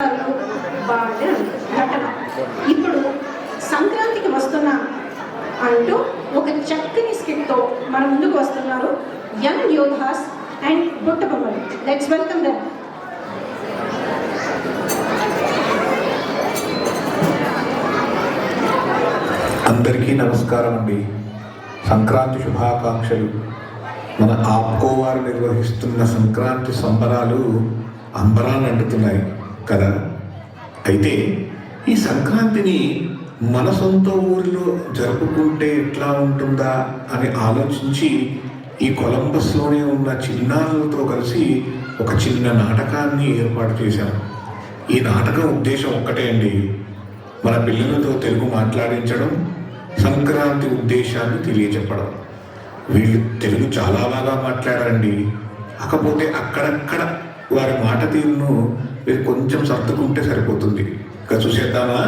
వాళ్ళ ఘటన. ఇప్పుడు సంక్రాంతికి వస్తున్నా అంటూ ఒక చక్కని స్కిట్తో మన ముందుకు వస్తున్నారు యంగ్ యోధాస్ అండ్ బుట్టబొమ్మలు. Let's welcome them. అందరికీ నమస్కారం అండి. సంక్రాంతి శుభాకాంక్షలు. మన ఆప్కో వారు నిర్వహిస్తున్న సంక్రాంతి సంబరాలు అంబరాన్ని అంటుతున్నాయి కదా. అయితే ఈ సంక్రాంతిని మన సొంత ఊరిలో జరుపుకుంటే ఎట్లా ఉంటుందా అని ఆలోచించి ఈ కొలంబస్లోనే ఉన్న చిన్నారులతో కలిసి ఒక చిన్న నాటకాన్ని ఏర్పాటు చేశాం. ఈ నాటకం ఉద్దేశం ఒక్కటే అండి, మన పిల్లలతో తెలుగు మాట్లాడించడం, సంక్రాంతి ఉద్దేశాన్ని తెలియచెప్పడం. వీళ్ళు తెలుగు చాలా బాగా మాట్లాడారండి. కాకపోతే అక్కడక్కడ వారి మాట తీరును మీరు కొంచెం సర్దుకుంటే సరిపోతుంది. ఇక చూసేద్దామా?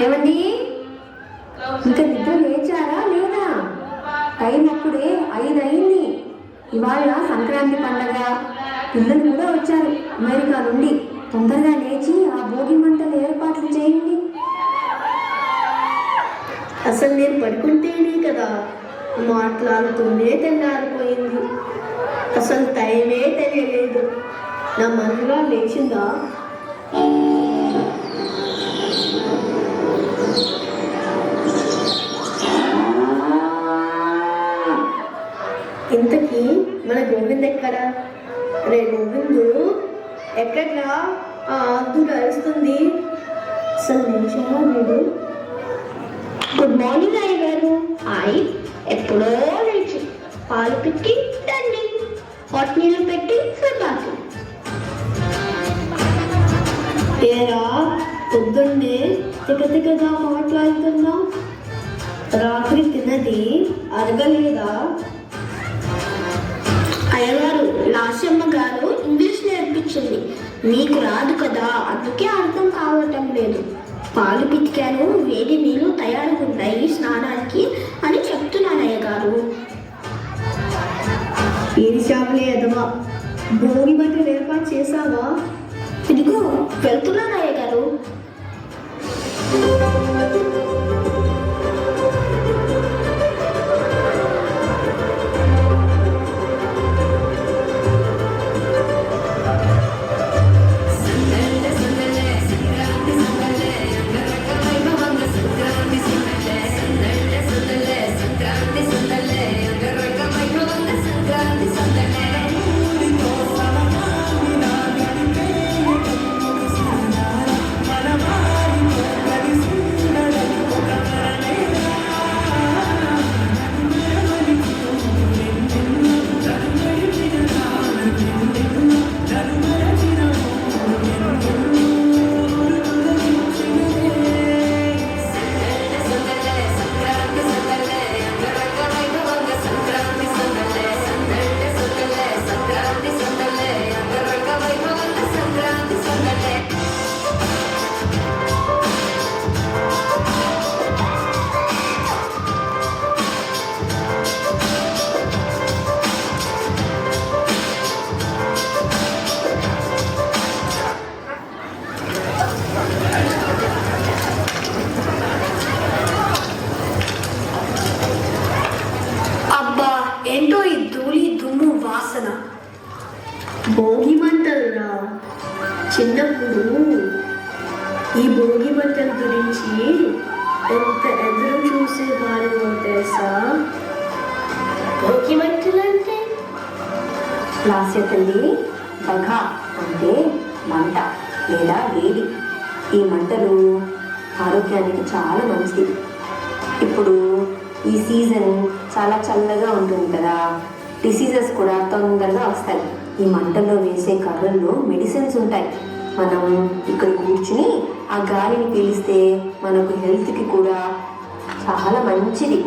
ఏమండి, ఇంకా నిద్ర లేచారా లేదా? టైం అప్పుడే 5 అయింది. ఇవాళ సంక్రాంతి పండగ. పిల్లలు కూడా వచ్చారు అమెరికా నుండి. తొందరగా లేచి ఆ భోగి మంటలు ఏర్పాట్లు చేయండి. అసలు నేను పడుకుంటేనే కదా మాట్లాడుతూనే తెల్లారిపోయింది. అసలు టైమే తెలియలేదు. నా మనసులో లేచిందా? ఇంతకీ మన గోవింద్ ఎక్కడా? రే గోవిందు, ఎక్కడా? ఆ ఆదుడు అరుస్తుంది. అసలు నిమిషంలో వీడు. గుడ్ మార్నింగ్ అయ్య గారు. ఎప్పుడో లేచి పాలు పెట్టి తండి, హాట్ నీళ్ళు పెట్టి సర్బాకి. ఏరా పొద్దున్నే తికతికగా మాట్లాడుతున్నా? రాత్రి తిన్నది అరగలేదా? అయ్యగారు, లాస్యమ్మ గారు ఇంగ్లీష్ నేర్పించింది, మీకు రాదు కదా, అందుకే అర్థం కావటం లేదు. పాలు పితికాను, వేడి నీళ్ళు తయారుగుంటాయి స్నానానికి అని చెప్తున్నాను అయ్యగారు. ఏది చేపలే ఎదవా, భోగి బట్టలు ఏర్పాటు చేశావా? ఇదిగో వెళ్తున్నాను అయ్యగారు. ఏంటో ఈ ధూళి దుమ్ము వాసన. భోగి మంటలురా. చిన్నప్పుడు ఈ భోగి మంటల గురించి ఎంత ఎదురు చూసేవారు తెలుసా? భోగి మంటలు అంటే లాస్య తల్లి, బఘ అంటే మంట లేదా వేడి. ఈ మంటలు ఆరోగ్యానికి చాలా మంచిది. ఇప్పుడు ఈ సీజన్ చాలా చల్లగా ఉంటుంది కదా, డిసీజెస్ కూడా తొందరగా వస్తాయి. ఈ మంటల్లో వేసే కర్రల్లో మెడిసిన్స్ ఉంటాయి. మనం ఇక్కడ కూర్చుని ఆ గాలిని పీలిస్తే మనకు హెల్త్కి కూడా చాలా మంచిది.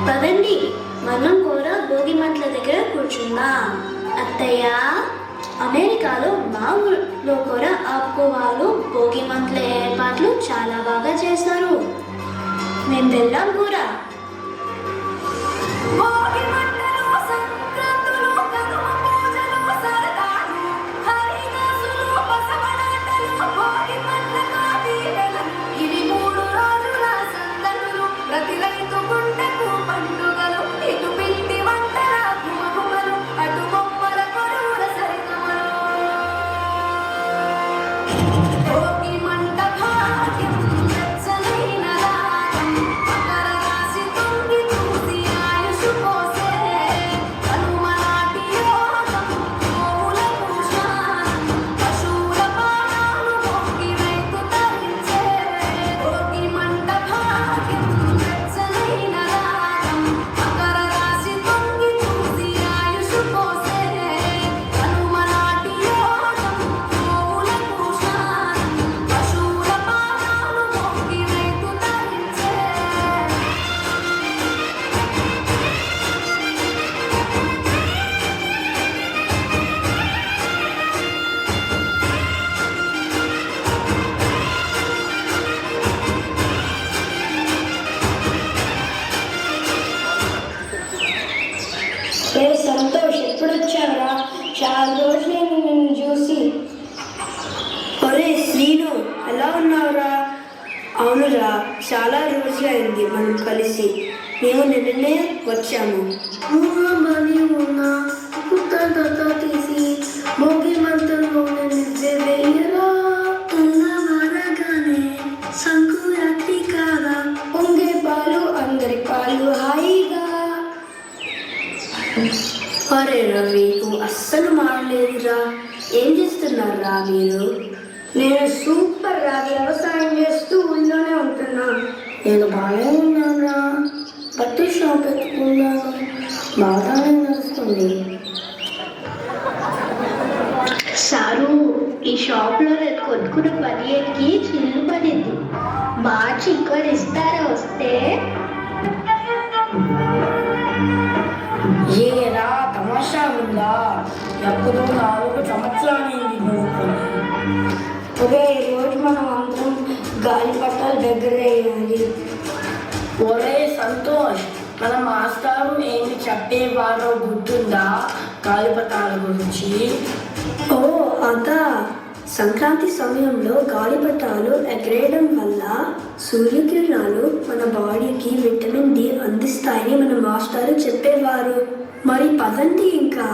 పదండి, మనం కూడా భోగి మంటల దగ్గర కూర్చుందా? అత్తయ్య, అమెరికాలో మా ఊళ్ళో కూడా ఆప్కో వాళ్ళు భోగి మంటల ఏర్పాట్లు చాలా బాగా చేస్తారు. మేము వెళ్ళాం కూడా. ప్రతి రైతు గుండెకు పండుగలు, ఇటు పిండి వంటల గుమగుమలు, అటు బొమ్మల కొలువుల సరిగమలు. భోగి మంట భాగ్యం వెచ్చనైన రాగం, మకర రాశి తొంగి చూసి ఆయుషు పోసే, కనుమ నాటి యోగం గోవులకు శానం, పశువుల పానాలు భోగి రైతు తరించే. భోగి మంట భాగ్యం వెచ్చనైన రాగం, మకర రాశి తొంగి చూసి ఆయుషు పోసే, కనుమ నాటి యోగం గోవులకు శానం, పశువుల పానాలు భోగి రైతు తరించే. ఏ సంతోష్, ఎప్పుడు వచ్చావురా? చాలా రోజులైంది నిన్ను చూసి. ఒరే శ్రీను, ఎలా ఉన్నావురా? అవునురా, చాలా రోజులైంది మనం కలిసి. మేము నిన్ననే వచ్చాము. తీసి భోగి మంటల్లో సంకురాత్రి కాదా, పొంగే పాలు అందరి పాలు హాయిగా. అరే రవి, నువ్వు అస్సలు మారలేదురా. ఏం చేస్తున్నారా మీరు? నేను సూపర్ రా, వ్యవసాయం చేస్తూ ఊళ్ళోనే ఉంటున్నా. నేను బాగానే ఉన్నారా, బట్టల షాప్ పెట్టుకున్నాను, బాగానే నడుస్తుంది. సారు, ఈ షాప్లో నేను కొనుక్కున్న పదిహేనుకి చిల్లు పడింది. మార్చి ఇక్కడ ఇస్తారా వస్తే? ఏరా తమాషా ఉందా? ఎప్పుడు 4 సంవత్సరాలు ఒరే, రోజు మనం అందరం గాలిపటాలు దగ్గర వేయాలి. ఒరే సంతోష్, మన మాస్టారు ఏమి చెప్పేవారో గుర్తుందా గాలిపటాల గురించి? ఓ అదా, సంక్రాంతి సమయంలో గాలిపటాలు ఎగరేయడం వల్ల సూర్యకిరణాలు మన బాడీకి విటమిన్ డి అందిస్తాయని మన మాస్టారు చెప్పేవారు. మరి పదండి ఇంకా.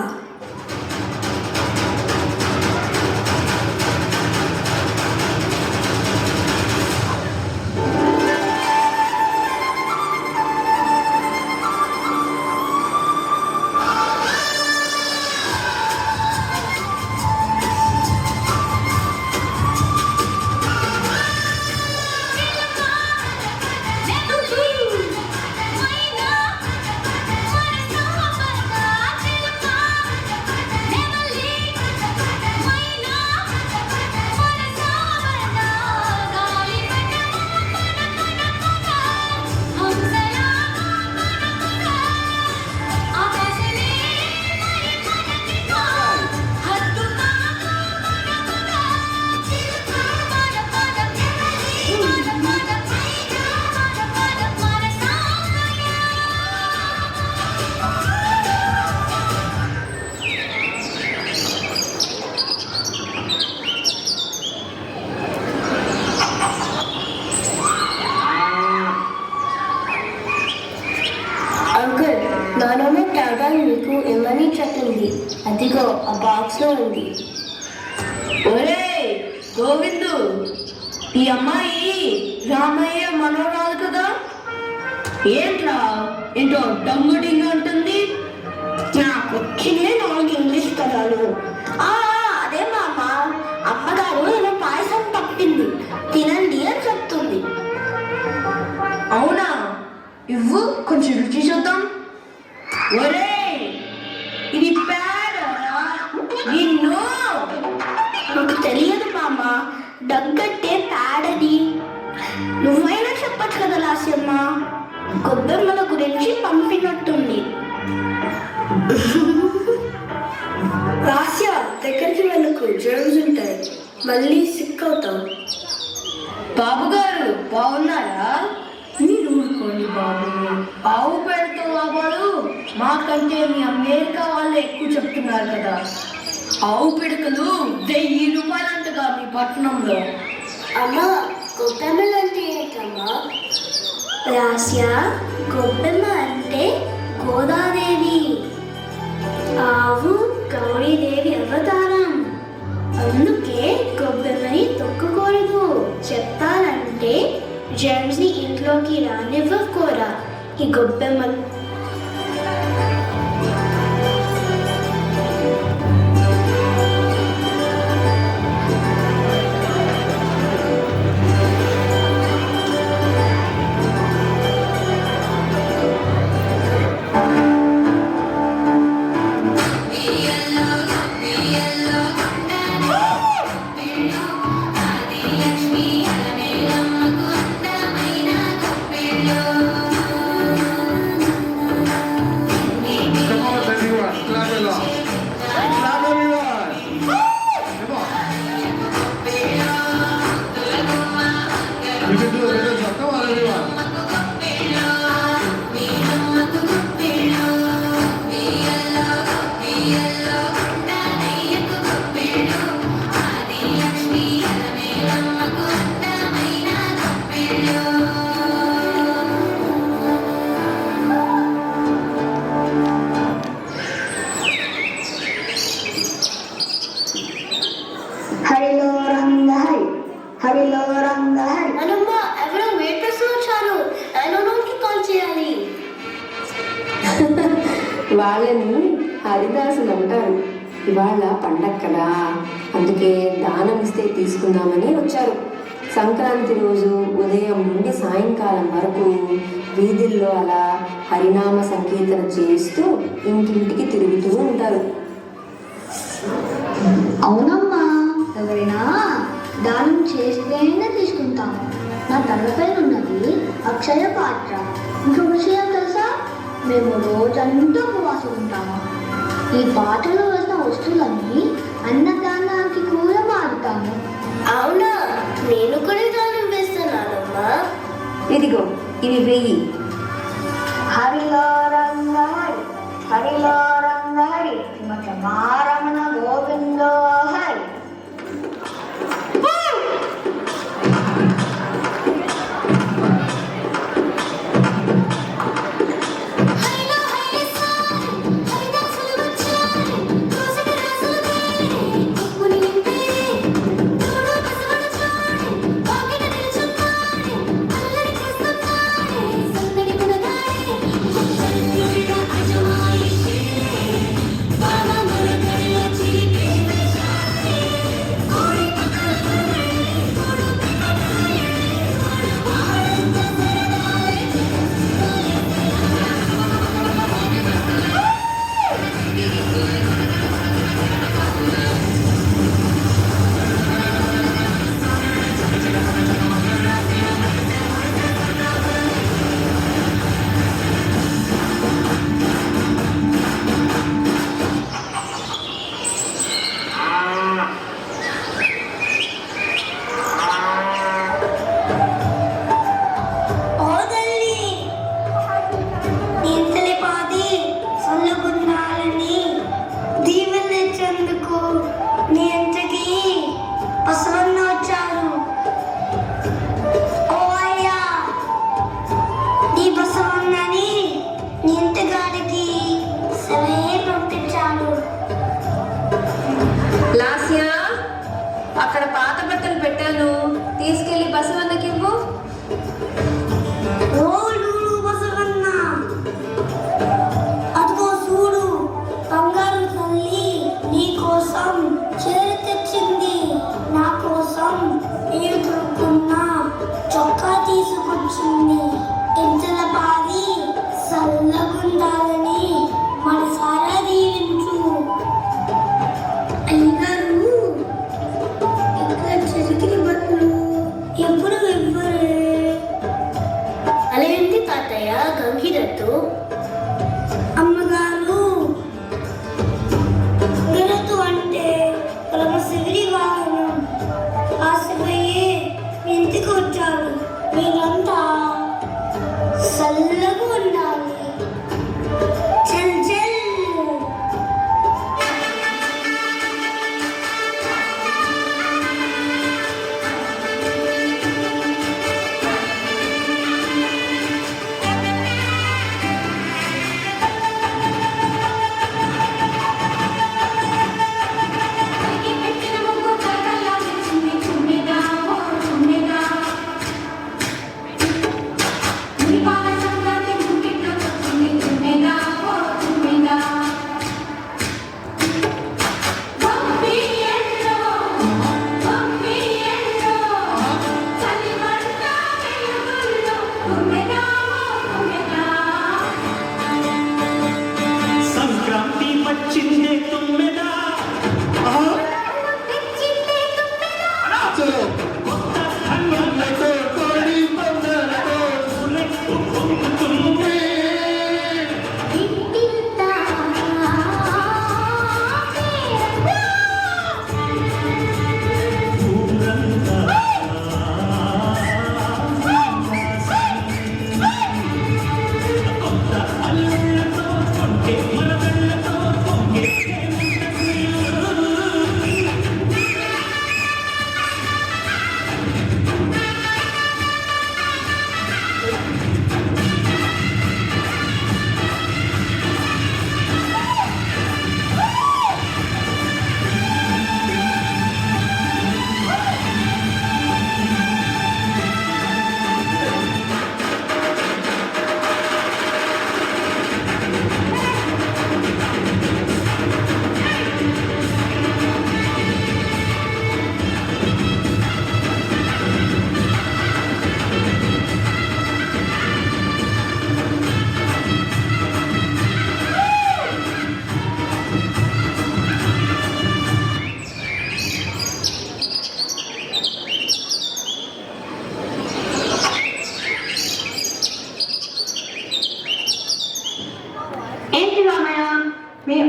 నానమ్మ టాటాలు మీకు ఏమని చెప్పింది? అదిగో ఆ బాక్స్లో ఉంది. ఒరే గోవిందు, ఈ అమ్మాయి రామయ్య మనోరాలు కదా? ఏంట్రా ఏంటో డంగుడింగ్ అంటుంది? నాకు వచ్చిందే 4 ఇంగ్లీష్ పదాలు. అదే మామ, అమ్మగారు ఏదో పాయసం పట్టింది, తినండి అని చెప్తుంది. అవునా? ఇవ్వు, కొంచెం రుచి చూద్దాం. ఒరే, ఇది పేడ నిన్ను. నాకు తెలియదు మామ, దగ్గట్టే పేడని. నువ్వైనా చెప్పచ్చు కదా లాస్యమ్మ, గొబ్బెమ్మల గురించి పంపినట్టుంది. రాస్య దగ్గరికి వెళ్ళకు, జర్మ్స్ ఉంటాయి, మళ్ళీ సిక్ అవుతావు. బాబు గారు బాగున్నారా? మీరు ఊరుకోండి బాబు. ఆవు పేడతో లాభాలు మాకంటే మీ అమెరికా వాళ్ళు ఎక్కువ చెప్తున్నారు కదా. ఆవు పిడకలు 1000 రూపాయలంటగా మీ పట్టణంలో. అమ్మా, గొప్పెమ్మలు అంటే ఏంటమ్మా? రాస్య, గొప్పెమ్మ అంటే గోదాదేవి, ఆవు గౌరీదేవి అవతారం. అందుకే గొప్పెమ్మని తొక్కకూడదు. చెప్పాలంటే జెమ్స్ ని ఇంట్లోకి రానివ్వకూడదు. ఈ గొప్పెమ్మలు ఎవరో వెయిటర్స్ వచ్చారు. కాల్ చేయాలి. వాళ్ళని హరిదాసులు అంటారు. ఇవాళ పండగ కదా, అందుకే దానం ఇస్తే తీసుకుందామని వచ్చారు. సంక్రాంతి రోజు ఉదయం నుండి సాయంకాలం వరకు వీధుల్లో అలా హరినామ సంకీర్తన చేస్తూ ఇంటింటికి తిరుగుతూ ఉంటారు. అవునమ్మా, ఎవరైనా దానం చేస్తేనే తీసుకుంటాము. నా తలపై ఉన్నది అక్షయ పాత్ర. ఇంకొక విషయం తెలుసా, మేము రోజంతా ఉపవాసం ఉంటాము. ఈ పాత్రలో వేసిన వస్తువులన్నీ అన్నదానానికి కూడా వాడుతాము. అవునా, నేను కూడా దానం వేస్తున్నానమ్మా. ఇదిగో ఇవి వెయ్యి. హరిలో రంగహరి, హరిలో రంగహరి, రమణ గోవిందో హరి. అక్కడ పాత బట్టలు పెట్టాను, తీసుకెళ్లి బసవన్నకి ఇవ్వు. బసవన్న, అదిగో చూడు, బంగారు తల్లి నీ కోసం చీర తెచ్చింది. నా కోసం నేను దొరుకుతున్న చొక్కా తీసుకొచ్చింది. ఇంతల పాది సల్లగుండాలని మనసారా దీవించు. అయ్యగారు, ఇక్కడ చెరిగిన బట్టలు ఎప్పుడు ఇవ్వరే.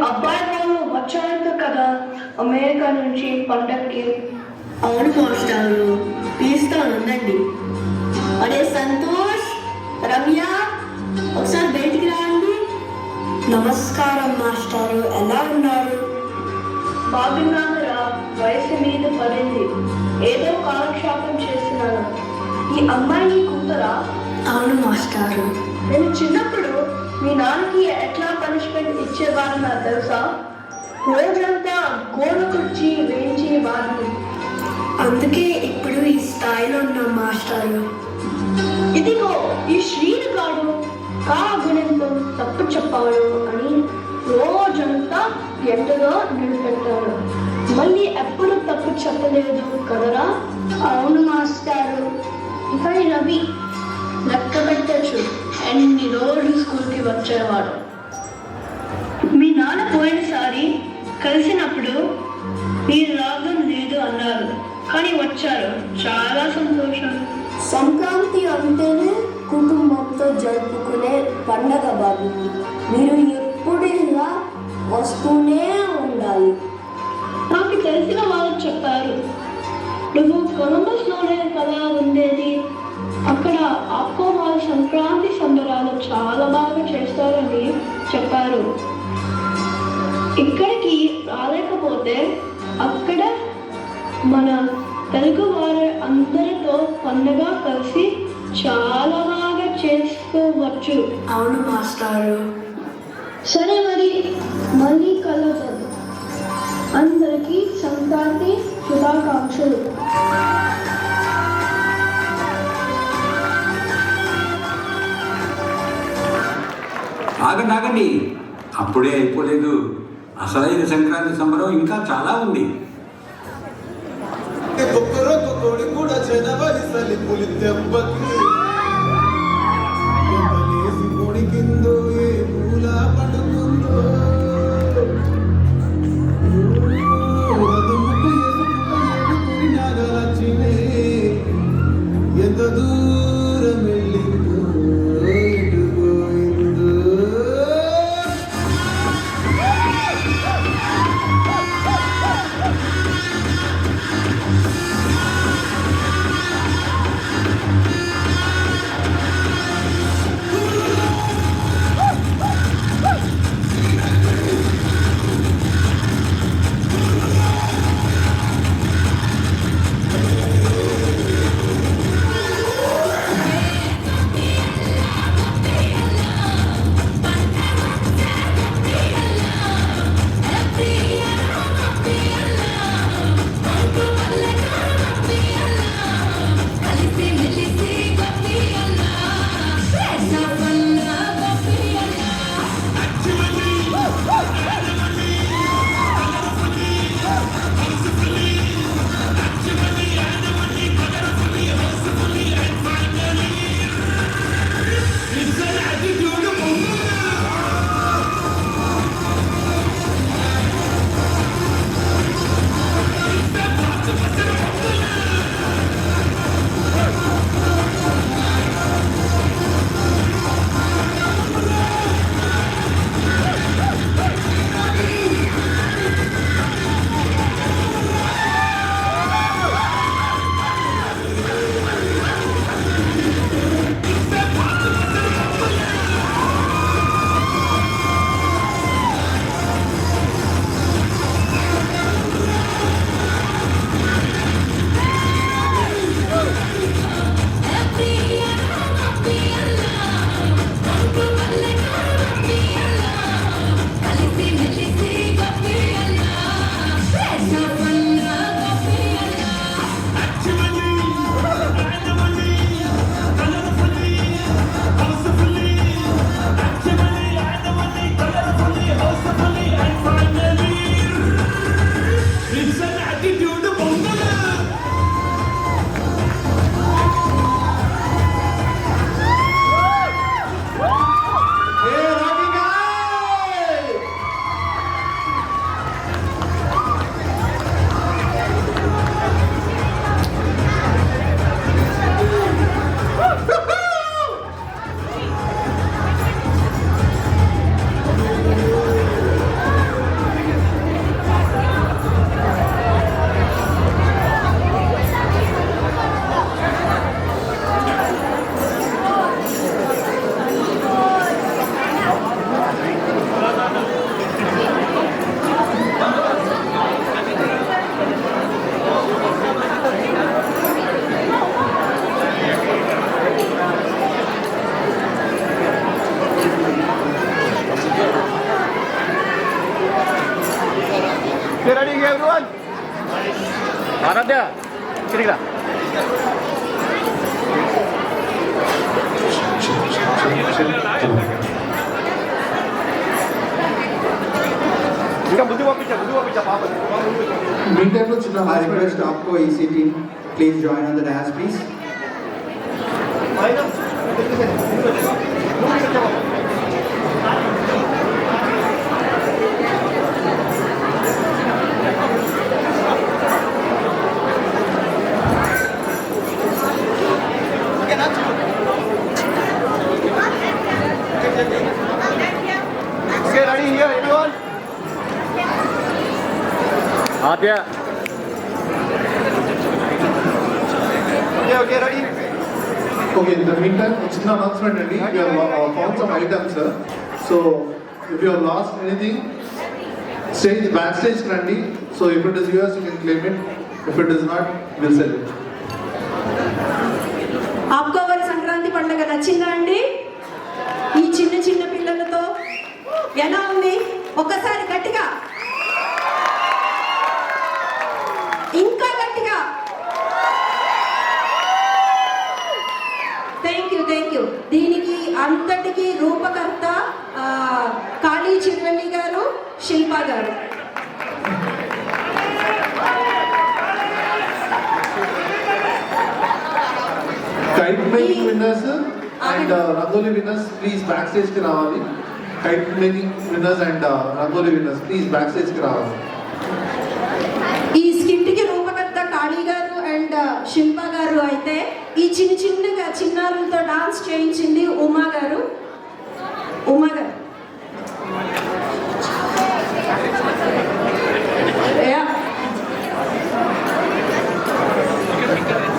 అబ్బాయి వాళ్ళు వచ్చారు కదా అమెరికా నుంచి పండక్కి. అవును మాస్టారు, పిలుస్తాను ఉండండి. అరే సంతోష్, రమ్య, ఒకసారి బయటికి రాండి. నమస్కారం మాస్టారు, ఎలా ఉన్నారు? బాగున్నానురా, వయసు మీద పడింది, ఏదో కాలక్షేపం చేస్తున్నాను. ఈ అమ్మాయి కూతురా? అవును మాస్టారు. నేను చిన్నప్పుడు మీ నాన్నకి ఎట్లా పనిష్మెంట్ ఇచ్చేవారు నాకు తెలుసా? రోజంతా గోడ కుర్చీ వేయించి వాడిని. అందుకే ఇప్పుడు ఈ స్థాయిలో ఉన్నాం మాస్టారు. ఇదిగో ఈ శ్రీనుగాడు గుణంతో తప్పు చెప్పాడు అని రోజంతా ఎండలో నిలబెట్టాడు. మళ్ళీ ఎప్పుడు తప్పు చెప్పలేదు కదరా? అవును మాస్టారు. ఇక ఈ రవి లెక్క పెట్టచ్చు ఎన్ని రోజులు స్కూల్కి వచ్చేవాడు. మీ నాన్న పోయినసారి కలిసినప్పుడు మీరు రాగం లేదు అన్నారు, కానీ వచ్చారు. చాలా సంతోషం. సంక్రాంతి అంటేనే కుటుంబంతో జరుపుకునే పండగ బాబు. మీరు ఎప్పుడు ఇలా వస్తూనే ఉండాలి. నాకు తెలిసిన వాళ్ళు చెప్పారు, నువ్వు కొలంబస్లోనే కదా ఉండేది, అక్కడ ఆప్కో వాళ్ళ సంక్రాంతి సంబరాలు చాలా బాగా చేస్తారని చెప్పారు. ఇక్కడికి రాలేకపోతే అక్కడ మన తెలుగు వారి అందరితో పండుగ కలిసి చాలా బాగా చేసుకోవచ్చు. అవును మాస్టారు. సరే మరి, మళ్ళీ కలుద్దాం. అందరికీ సంక్రాంతి శుభాకాంక్షలు. ఆగండి, అప్పుడే అయిపోలేదు. అసలైన సంక్రాంతి సంబరం ఇంకా చాలా ఉంది. కూడా జనవరి సలి పులి దెబ్బకి పొడికిందో ఏ మూల పడుకుందో ఎంత దూరం వెళ్ళిందో ఎటు పోయిందో. ready everyone? Aradhya, Kirira. ఇంకా ముందు పంపించా పాప మీన్ టైంలో చిన్న I request आपको EC team please join on the dance please. Okay, ready here everyone? Adya. Okay, ready? Okay, in the meantime, it's an announcement and we have found some items, sir. So, if you have lost anything, stage backstage Randy. So, if it is yours, you can claim it. If it is not, we'll sell it. APCO వారి సంక్రాంతి పండుగ నచ్చిందా అండి? ఈ చిన్న చిన్న పిల్లలతో ఎలా ఉంది? ఒక్కసారి గట్టిగా, ఇంకా గట్టిగా. Thank you. దీనికి అంతటికి రూపకర్త కాళీ చిరువల్లి గారు, శిల్పా గారు. Kite making winners and Rangoli winners, please backstage ki ravali. Kite making winners and Rangoli winners, please backstage ki ravali. ఈ స్కిట్కి రూపకర్త కాళీ గారు అండ్ శిల్ప గారు అయితే ఈ చిన్నగా చిన్నారులతో డాన్స్ చేయించింది ఉమా గారు.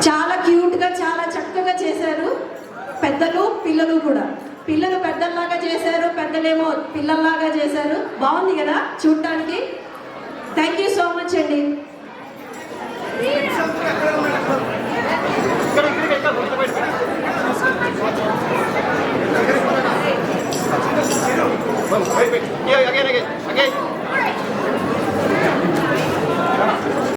చాలా క్యూట్గా చాలా చక్కగా చేశారు. పెద్దలు పిల్లలు కూడా. పిల్లలు పెద్దల్లాగా చేశారు, పెద్దలేమో పిల్లల్లాగా చేశారు. బాగుంది కదా చూడటానికి. థ్యాంక్ యూ సో మచ్ అండి.